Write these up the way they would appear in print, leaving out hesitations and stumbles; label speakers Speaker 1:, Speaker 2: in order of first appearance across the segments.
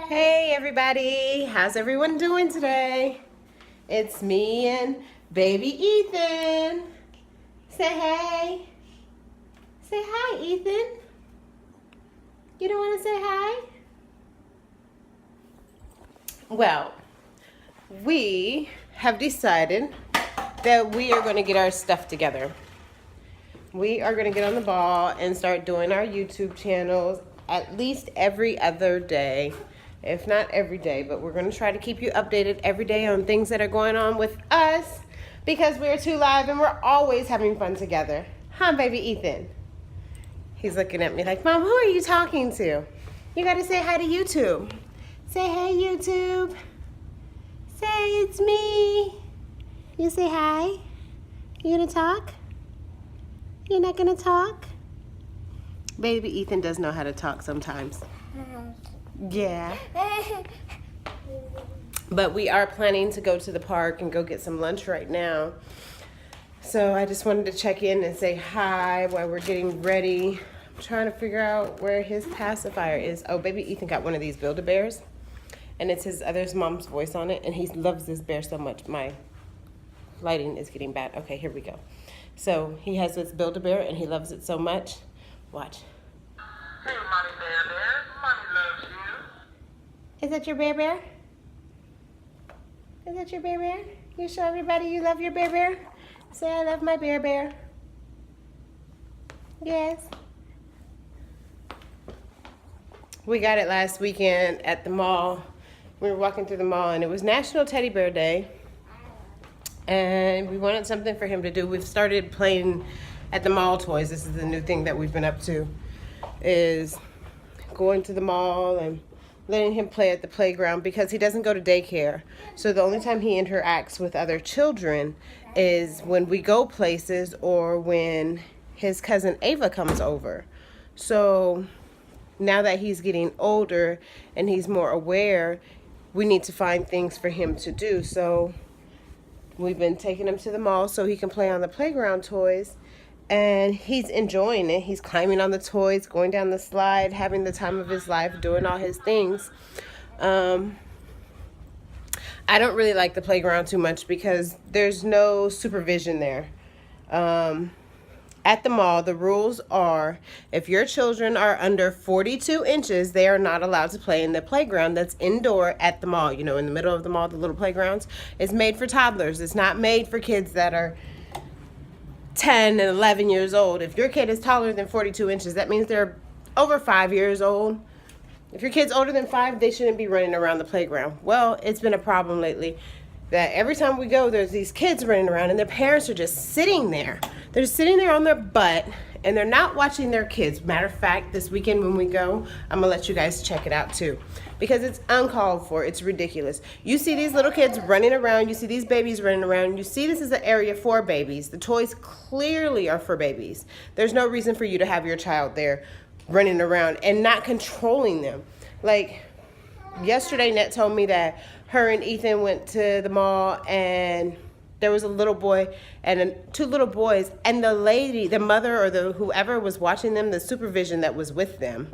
Speaker 1: Hey everybody, how's everyone doing today? It's me and baby Ethan. Say hey. Say hi, Ethan. You don't want to say hi? Well, we have decided that we are going to get our stuff together. We are going to get on the ball and start doing our YouTube channels at least every other day. If not every day, but we're going to try to keep you updated every day on things that are going on with us because we're two live and we're always having fun together. Huh, baby Ethan? He's looking at me like, Mom, who are you talking to? You got to say hi to YouTube. Say hey, YouTube. Say it's me. You say hi? You going to talk? You're not going to talk? Baby Ethan does know how to talk sometimes. Yeah. But we are planning to go to the park and go get some lunch right now. So I just wanted to check in and say hi while we're getting ready. I'm trying to figure out where his pacifier is. Oh, baby Ethan got one of these Build-A-Bears. And it's his other mom's voice on it. And he loves this bear so much. My lighting is getting bad. Okay, here we go. So he has this Build-A-Bear and he loves it so much. Watch.
Speaker 2: Hey, Mommy Bear. Mommy loves you.
Speaker 1: Is that your bear bear? Is that your bear bear? You show everybody you love your bear bear? Say I love my bear bear. Yes. We got it last weekend at the mall. We were walking through the mall and it was National Teddy Bear Day. And we wanted something for him to do. We've started playing at the mall toys. This is the new thing that we've been up to, is going to the mall and letting him play at the playground because he doesn't go to daycare. So the only time he interacts with other children is when we go places or when his cousin Ava comes over. So now that he's getting older and he's more aware, we need to find things for him to do. So we've been taking him to the mall so he can play on the playground toys. And he's enjoying it. He's climbing on the toys, going down the slide, having the time of his life, doing all his things. I don't really like the playground too much because there's no supervision there. At the mall, the rules are if your children are under 42 inches, they are not allowed to play in the playground that's indoor at the mall. You know, in the middle of the mall, the little playgrounds. It's made for toddlers. It's not made for kids that are 10 and 11 years old. If your kid is taller than 42 inches, that means they're over 5 years old. If your kid's older than 5, they shouldn't be running around the playground. Well, it's been a problem lately that every time we go, there's these kids running around and their parents are just sitting there. They're just sitting there on their butt and they're not watching their kids. Matter of fact, this weekend when we go, I'm gonna let you guys check it out too, because it's uncalled for. It's ridiculous. You see these little kids running around, you see these babies running around, you see this is an area for babies. The toys clearly are for babies. There's no reason for you to have your child there running around and not controlling them. Like yesterday, Net told me that her and Ethan went to the mall and there was a little boy and two little boys, and the lady, the mother or the whoever was watching them, the supervision that was with them,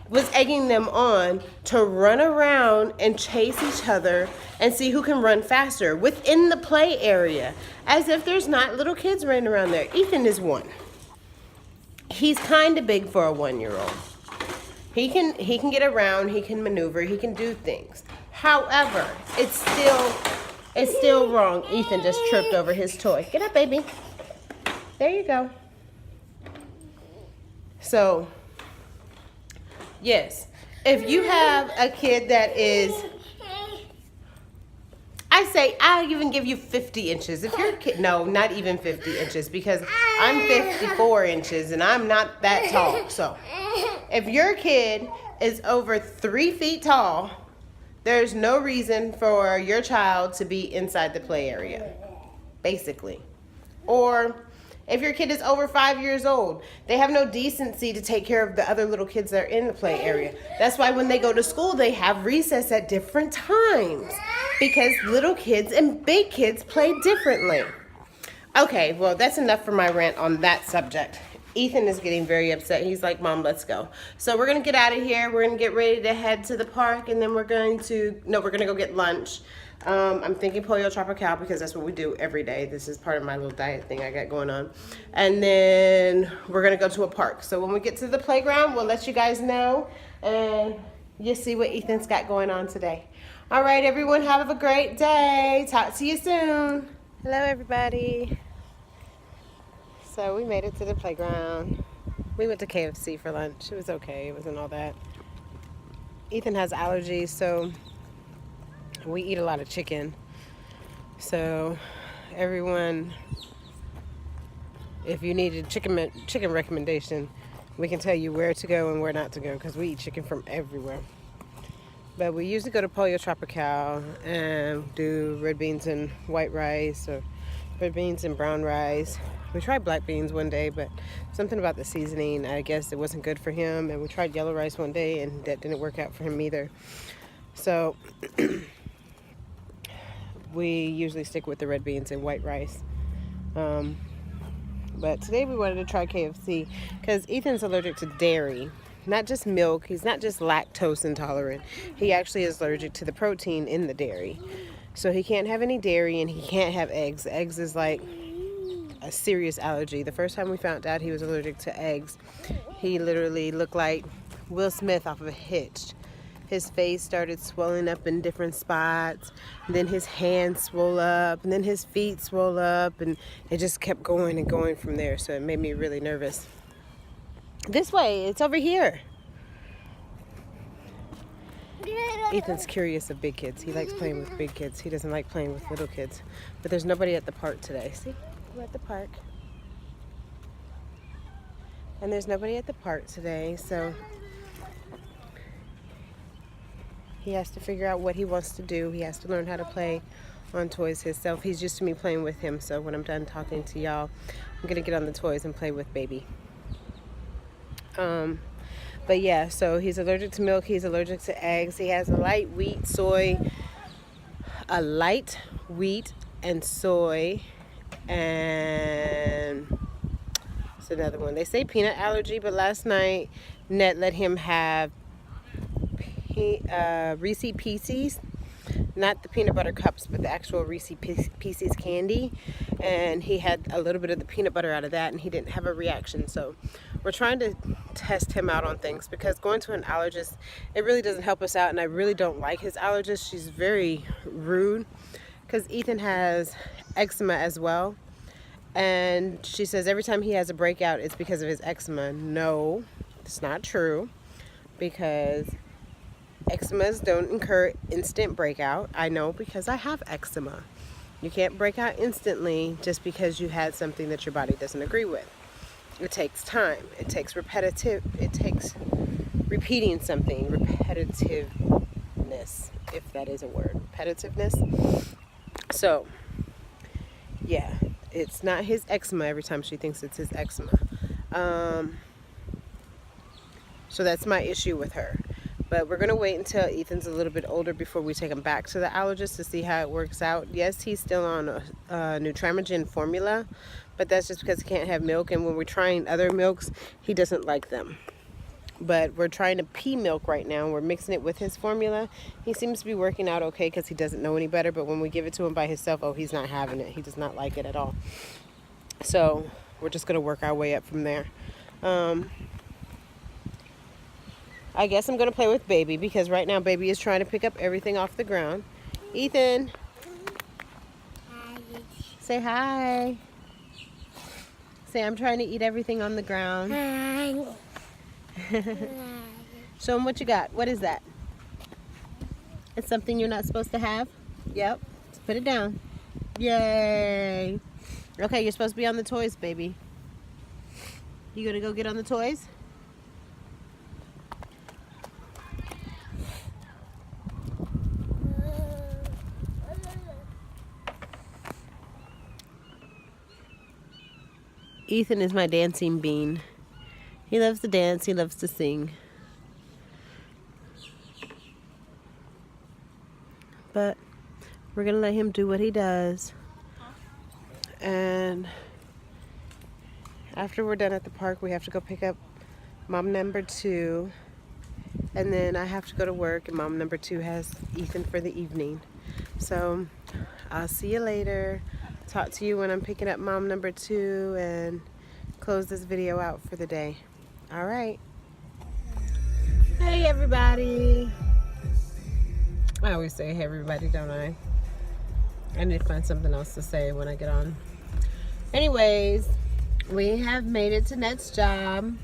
Speaker 1: was egging them on to run around and chase each other and see who can run faster within the play area, as if there's not little kids running around there. Ethan is 1. He's kind of big for a 1-year-old. He can get around, he can maneuver, he can do things. However, it's still wrong. Ethan just tripped over his toy. Get up, baby. There you go. So, yes, if you have a kid that is, I'll even give you 50 inches. If your kid, no, not even 50 inches, because I'm 54 inches and I'm not that tall. So, if your kid is over 3 feet tall, there's no reason for your child to be inside the play area, basically. Or if your kid is over 5 years old, they have no decency to take care of the other little kids that are in the play area. That's why when they go to school, they have recess at different times, because little kids and big kids play differently. Okay, well, that's enough for my rant on that subject. Ethan is getting very upset. He's like, Mom, let's go. So we're going to get out of here. We're going to get ready to head to the park, and then we're going to go get lunch. I'm thinking pollo tropical because that's what we do every day. This is part of my little diet thing I got going on. And then we're going to go to a park. So when we get to the playground, we'll let you guys know, and you'll see what Ethan's got going on today. All right, everyone, have a great day. Talk to you soon. Hello, everybody. So we made it to the playground. We went to KFC for lunch. It was okay. It wasn't all that. Ethan has allergies, so we eat a lot of chicken. So everyone, if you need a chicken recommendation, we can tell you where to go and where not to go because we eat chicken from everywhere. But we usually go to Pollo Tropical and do red beans and white rice or red beans and brown rice. We tried black beans one day, but something about the seasoning, I guess it wasn't good for him. And we tried yellow rice one day, and that didn't work out for him either. So we usually stick with the red beans and white rice. But today we wanted to try KFC because Ethan's allergic to dairy. Not just milk. He's not just lactose intolerant. He actually is allergic to the protein in the dairy. So he can't have any dairy, and he can't have eggs. Eggs is like a serious allergy. The first time we found out he was allergic to eggs, he literally looked like Will Smith off of a Hitch. His face started swelling up in different spots, and then his hands swole up, and then his feet swole up, and it just kept going and going from there. So it made me really nervous. This way, it's over here. Ethan's curious of big kids. He likes playing with big kids. He doesn't like playing with little kids. But there's nobody at the park today. See? We're at the park. And there's nobody at the park today, so he has to figure out what he wants to do. He has to learn how to play on toys himself. He's used to me playing with him, so when I'm done talking to y'all, I'm going to get on the toys and play with baby. But yeah, so he's allergic to milk. He's allergic to eggs. He has a light wheat and soy, and it's another one. They say peanut allergy, but last night Net let him have Reese Pieces, not the peanut butter cups, but the actual Reese Pieces candy, and he had a little bit of the peanut butter out of that, and he didn't have a reaction. So we're trying to test him out on things because going to an allergist, it really doesn't help us out, and I really don't like his allergist. She's very rude because Ethan has eczema as well, and she says every time he has a breakout it's because of his eczema. No, it's not true, because eczemas don't incur instant breakout. I know because I have eczema. You can't break out instantly just because you had something that your body doesn't agree with. It takes time. It takes repeating something. Repetitiveness, if that is a word. Repetitiveness. So, yeah, it's not his eczema every time she thinks it's his eczema. So that's my issue with her. But we're going to wait until Ethan's a little bit older before we take him back to the allergist to see how it works out. Yes, he's still on a Nutramigen formula, but that's just because he can't have milk. And when we're trying other milks, he doesn't like them. But we're trying a pea milk right now. We're mixing it with his formula. He seems to be working out okay because he doesn't know any better. But when we give it to him by himself, oh, he's not having it. He does not like it at all. So we're just going to work our way up from there. I guess I'm going to play with baby because right now baby is trying to pick up everything off the ground. Ethan.
Speaker 3: Hi.
Speaker 1: Say hi. Say I'm trying to eat everything on the ground.
Speaker 3: Hi.
Speaker 1: Show them what you got. What is that? It's something you're not supposed to have? Yep. Just put it down. Yay. Okay, you're supposed to be on the toys, baby. You going to go get on the toys? Ethan is my dancing bean. He loves to dance, he loves to sing. But we're gonna let him do what he does. And after we're done at the park, we have to go pick up mom number 2. And then I have to go to work, and mom number 2 has Ethan for the evening. So I'll see you later. Talk to you when I'm picking up mom number 2 and close this video out for the day. All right. Hey everybody. I always say hey everybody, don't I? I need to find something else to say when I get on. Anyways, we have made it to Net's job.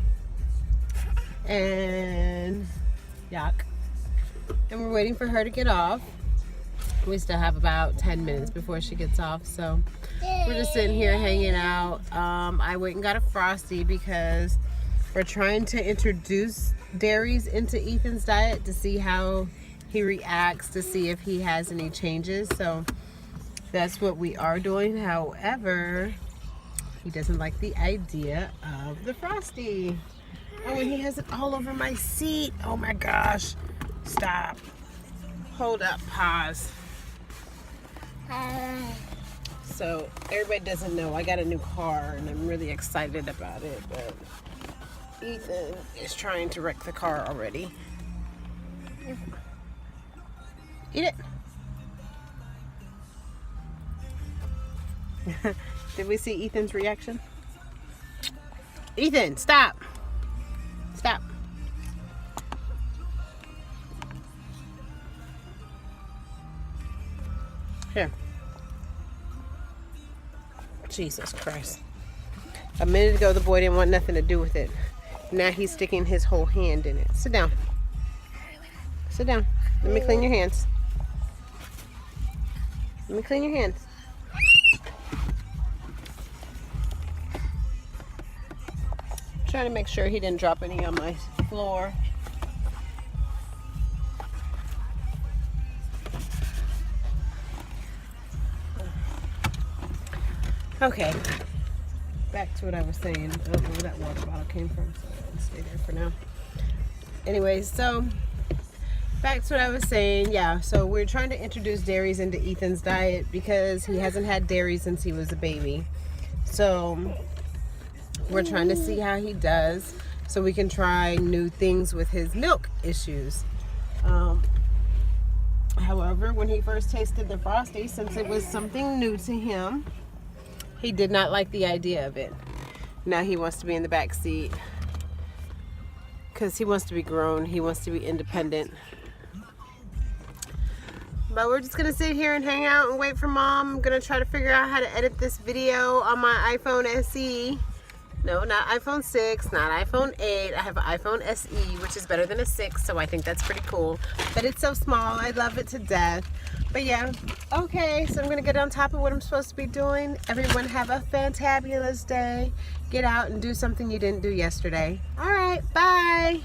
Speaker 1: And yuck. And we're waiting for her to get off. We still have about 10 minutes before she gets off, so we're just sitting here hanging out. I went and got a Frosty because we're trying to introduce dairies into Ethan's diet to see how he reacts, to see if he has any changes. So that's what we are doing. However, he doesn't like the idea of the Frosty. Oh, and he has it all over my seat. Oh my gosh. Stop. Hold up. Pause. So everybody doesn't know I got a new car and I'm really excited about it, but Ethan is trying to wreck the car already. Eat it. Did we see Ethan's reaction? Ethan, stop. Stop. Here. Jesus Christ. A minute ago the boy didn't want nothing to do with it. Now he's sticking his whole hand in it. Sit down. Sit down. Let me clean your hands. Let me clean your hands. Trying to make sure he didn't drop any on my floor. Okay, back to what I was saying. I don't know where that water bottle came from, so I'll stay there for now. Anyways, so back to what I was saying. Yeah, so we're trying to introduce dairies into Ethan's diet because he hasn't had dairy since he was a baby. So we're trying to see how he does so we can try new things with his milk issues. However, when he first tasted the Frosty, since it was something new to him, he did not like the idea of it. Now he wants to be in the back seat because he wants to be grown. He wants to be independent. But we're just going to sit here and hang out and wait for mom. I'm going to try to figure out how to edit this video on my iPhone SE. No, not iPhone 6, not iPhone 8. I have an iPhone SE, which is better than a 6, so I think that's pretty cool. But it's so small. I love it to death. But yeah, okay, so I'm going to get on top of what I'm supposed to be doing. Everyone have a fantabulous day. Get out and do something you didn't do yesterday. All right, bye.